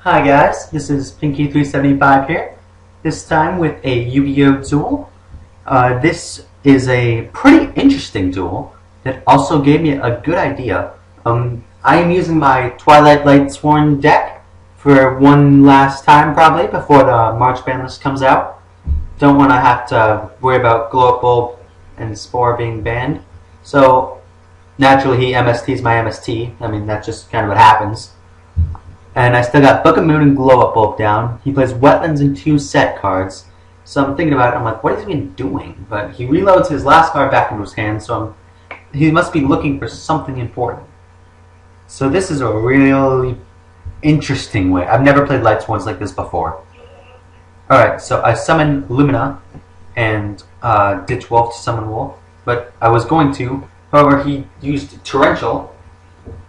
Hi guys, this is Pinki375 here, this time with a Yu-Gi-Oh! Duel. This is a pretty interesting duel that also gave me a good idea. I am using my Twilight Lightsworn deck for one last time probably before the March ban list comes out. Don't want to have to worry about Glow Up Bulb and Spore being banned. So naturally he MSTs my MST. I mean that's just kind of what happens. And I still got Book of Moon and Glow Up Bulb down. He plays Wetlands and 2 set cards. So I'm thinking about it, I'm like, what is he doing? But he reloads his last card back into his hand, so he must be looking for something important. So this is a really interesting way. I've never played Lightsworns like this before. Alright, so I summon Lumina and Ditch Wolf to summon Wolf. But I was going to. However, he used Torrential,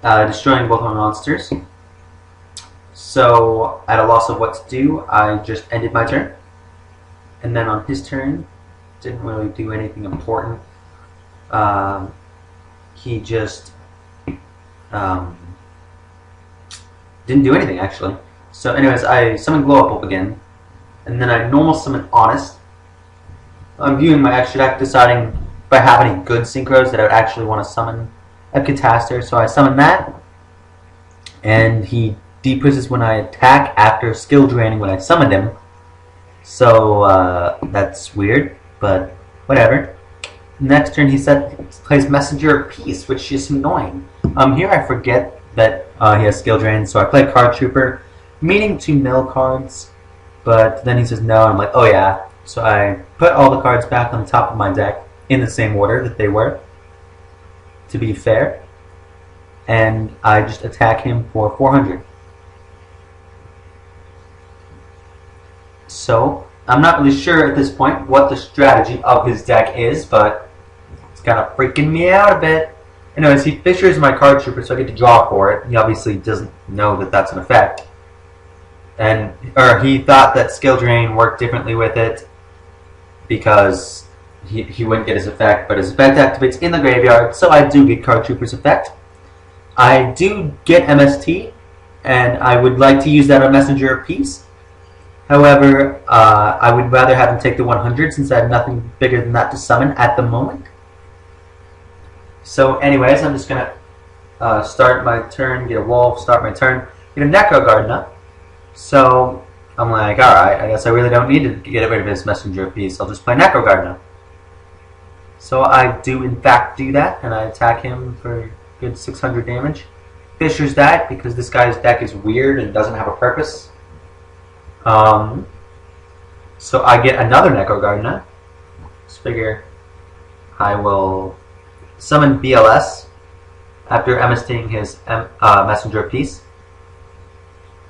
destroying both my monsters. So, at a loss of what to do, I just ended my turn. And then on his turn, didn't really do anything important. He just didn't do anything, actually. So anyways, I summoned Glow Up Bulb again. And then I normal summon Honest. I'm viewing my extra deck, deciding if I have any good synchros that I would actually want to summon a Catastor. So I summoned that. And he decreases when I attack after skill draining when I summoned him. So that's weird, but whatever. Next turn he plays Messenger of Peace, which is annoying. Here I forget that he has skill drain, so I play Card Trooper, meaning to mill cards, but then he says no, and I'm like, oh yeah. So I put all the cards back on the top of my deck in the same order that they were, to be fair, and I just attack him for 400. So, I'm not really sure at this point what the strategy of his deck is, but it's kind of freaking me out a bit. Anyways, he fissures my Card Trooper, so I get to draw for it. He obviously doesn't know that that's an effect. Or he thought that Skill Drain worked differently with it because he wouldn't get his effect, but his effect activates in the graveyard, so I do get Card Trooper's effect. I do get MST, and I would like to use that on Messenger of Peace. However, I would rather have him take the 100 since I have nothing bigger than that to summon at the moment. So anyways, I'm just going to start my turn, get a Wolf, start my turn, get a Necro Gardener. So I'm like, alright, I guess I really don't need to get rid of his Messenger of Peace. I'll just play Necro Gardener. So I do in fact do that, and I attack him for good 600 damage. Fissures that because this guy's deck is weird and doesn't have a purpose. So I get another Necro Gardener. Just figure I will summon BLS after MSTing his Messenger of Peace.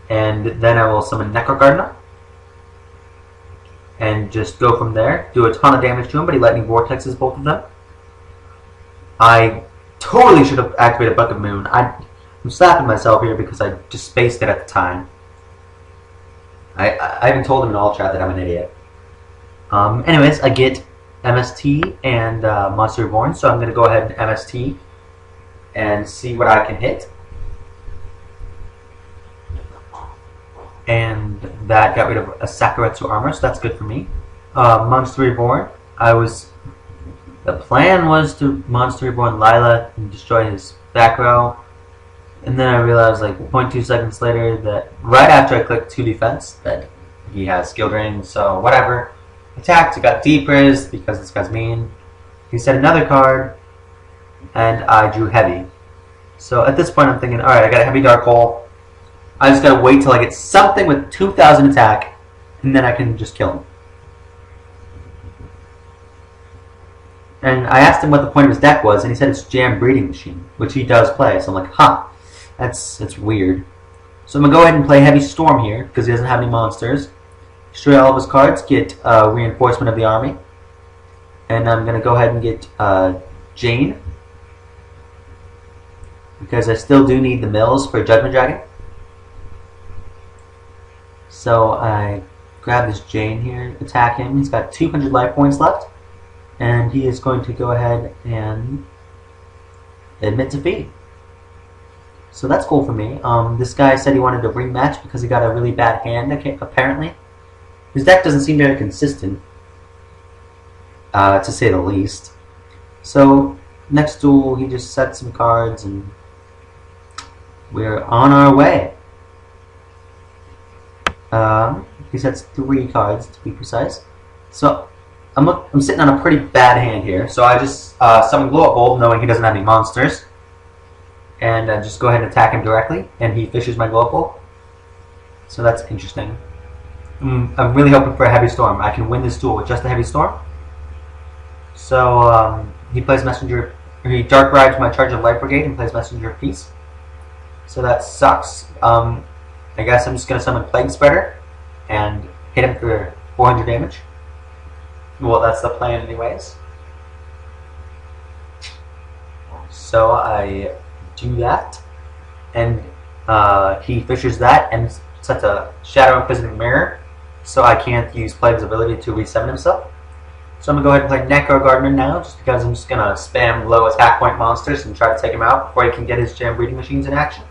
And then I will summon Necro Gardener. And just go from there. Do a ton of damage to him, but he lightning vortexes both of them. I totally should have activated Book of Moon. I'm slapping myself here because I just spaced it at the time. I even told him in all chat that I'm an idiot. Anyways, I get MST and Monster Reborn, so I'm going to go ahead and MST and see what I can hit. And that got rid of a Sakuretsu armor, so that's good for me. Monster Reborn, the plan was to Monster Reborn Lila and destroy his back row. And then I realized, like, 0.2 seconds later, that right after I clicked 2 defense, that he has skill drain, so whatever. Attacked, got Deepris because this guy's mean. He said another card, and I drew heavy. So at this point I'm thinking, alright, I got a heavy Dark Hole. I just gotta wait till I get something with 2,000 attack, and then I can just kill him. And I asked him what the point of his deck was, and he said it's Jam Breeding Machine, which he does play, so I'm like, huh. That's weird. So I'm going to go ahead and play Heavy Storm here, because he doesn't have any monsters. Destroy all of his cards, get Reinforcement of the Army. And I'm going to go ahead and get Jane, because I still do need the mills for Judgment Dragon. So I grab this Jane here, attack him. He's got 200 life points left. And he is going to go ahead and admit defeat. So that's cool for me. This guy said he wanted to rematch because he got a really bad hand, apparently. His deck doesn't seem very consistent, to say the least. So, next duel, he just set some cards, and we're on our way. He sets 3 cards, to be precise. So, I'm sitting on a pretty bad hand here. So I just summon Glow Up Bulb, knowing he doesn't have any monsters. And just go ahead and attack him directly, and he fishes my Glow Up Bulb. So that's interesting. I'm really hoping for a Heavy Storm. I can win this duel with just a Heavy Storm. So he plays Messenger. He Dark Rides my Charge of Light Brigade and plays Messenger of Peace. So that sucks. I guess I'm just gonna summon Plague Spreader and hit him for 400 damage. Well, that's the plan, anyways. So I do that, and he fishes that and sets a Shadow Imprisoning Mirror, so I can't use Plague's ability to resummon himself. So I'm going to go ahead and play Necro Gardener now, just because I'm just going to spam low attack point monsters and try to take him out before he can get his Jam Breeding Machines in action.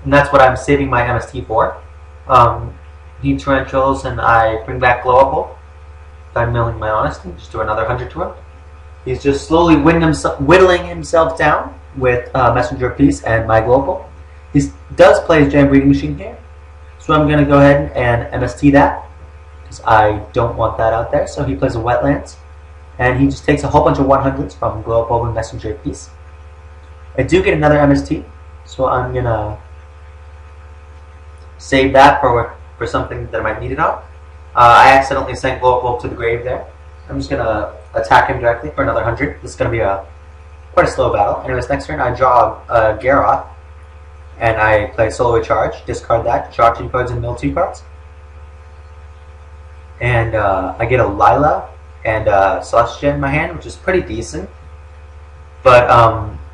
And that's what I'm saving my MST for. He Tarantulas, and I bring back Glow Up Bulb. I'm milling my honesty, just do another 100 to him. He's just slowly whittling himself down with Messenger of Peace and my Glow Up Bulb. He does play his Jam Breeding Machine here, so I'm going to go ahead and MST that, because I don't want that out there. So he plays a Wetlands, and he just takes a whole bunch of 100s from Glow Up Bulb and Messenger of Peace. I do get another MST, so I'm going to save that for something that I might need it on. I accidentally sent Glow Up Bulb to the grave there. I'm just going to attack him directly for another 100. This is going to be quite a slow battle. Anyways, next turn I draw Garroth, and I play Solo Recharge, discard that, draw 2 cards and mill 2 cards. And I get a Lila and Celestia in my hand, which is pretty decent. But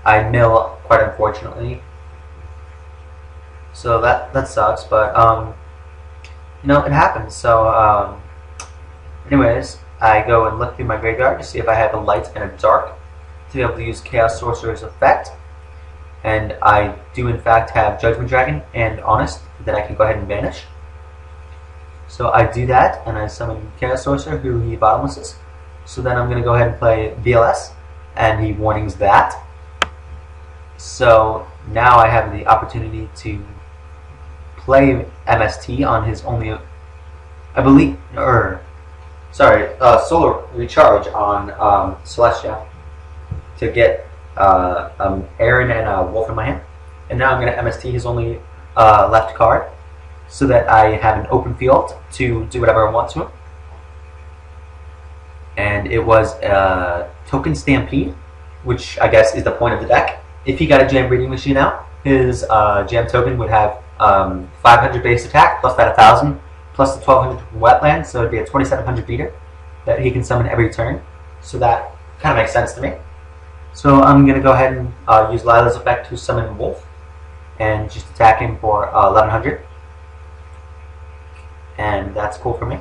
I mill, quite unfortunately. So that sucks, but you know, it happens. So anyways, I go and look through my graveyard to see if I have a light and a dark to be able to use Chaos Sorcerer's effect. And I do in fact have Judgment Dragon and Honest that I can go ahead and banish. So I do that, and I summon Chaos Sorcerer, who he bottomlesses. So then I'm going to go ahead and play VLS, and he warnings that. So now I have the opportunity to play MST on his only, I believe, Solar Recharge on Celestia to get Aaron and Wolf in my hand. And now I'm going to MST his only left card, so that I have an open field to do whatever I want to him. And it was Token Stampede, which I guess is the point of the deck. If he got a Jam Breeding Machine out, his Jam token would have 500 base attack, plus that 1,000, plus the 1,200 from Wetlands, so it would be a 2,700 beater that he can summon every turn. So that kind of makes sense to me. So I'm going to go ahead and use Lila's effect to summon Wolf, and just attack him for 1,100. And that's cool for me.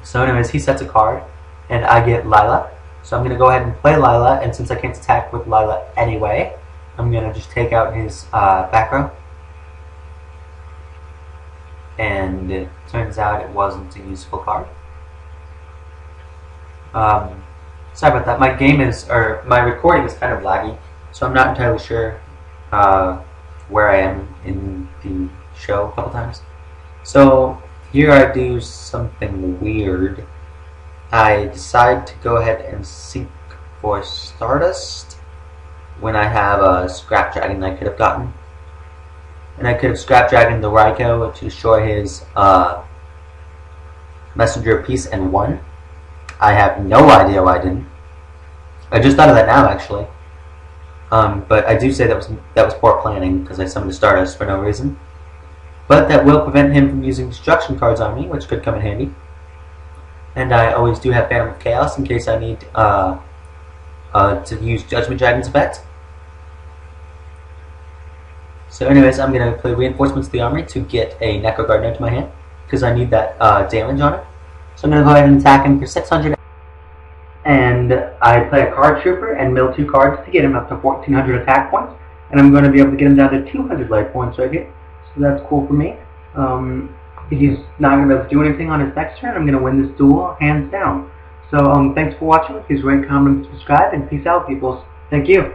So anyways, he sets a card, and I get Lila. So I'm going to go ahead and play Lila, and since I can't attack with Lila anyway, I'm going to just take out his back row. And it turns out it wasn't a useful card. Sorry about that. My recording is kind of laggy, so I'm not entirely sure where I am in the show a couple times. So here I do something weird. I decide to go ahead and seek for Stardust when I have a Scrap Dragon I could have gotten. And I could have Scrap Dragon the Raikou to destroy his Messenger of Peace and won. I have no idea why I didn't. I just thought of that now, actually. But I do say that was poor planning, because I summoned a Stardust for no reason. But that will prevent him from using destruction cards on me, which could come in handy. And I always do have Phantom of Chaos in case I need to use Judgment Dragon's effect. So anyways, I'm going to play Reinforcements of the Armory to get a Necro Gardener into my hand, because I need that damage on it. So I'm going to go ahead and attack him for 600. And and I play a card trooper and mill 2 cards to get him up to 1400 attack points, and I'm going to be able to get him down to 200 life points right here, so that's cool for me. He's not going to be able to do anything on his next turn. I'm going to win this duel hands down. So thanks for watching. Please rate, comment, and subscribe, and peace out, peoples. Thank you.